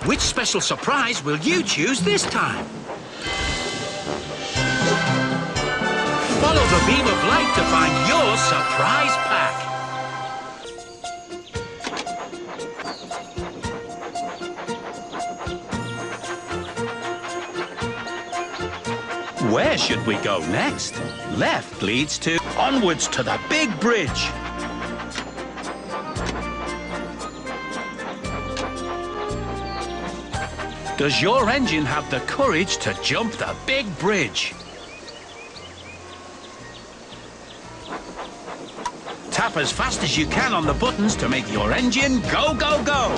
Which special surprise will you choose this time? Follow the beam of light to find your surprise pack. Where should we go next? Left leads to... Onwards to the big bridge. Does your engine have the courage to jump the big bridge? Tap as fast as you can on the buttons to make your engine go, go, go.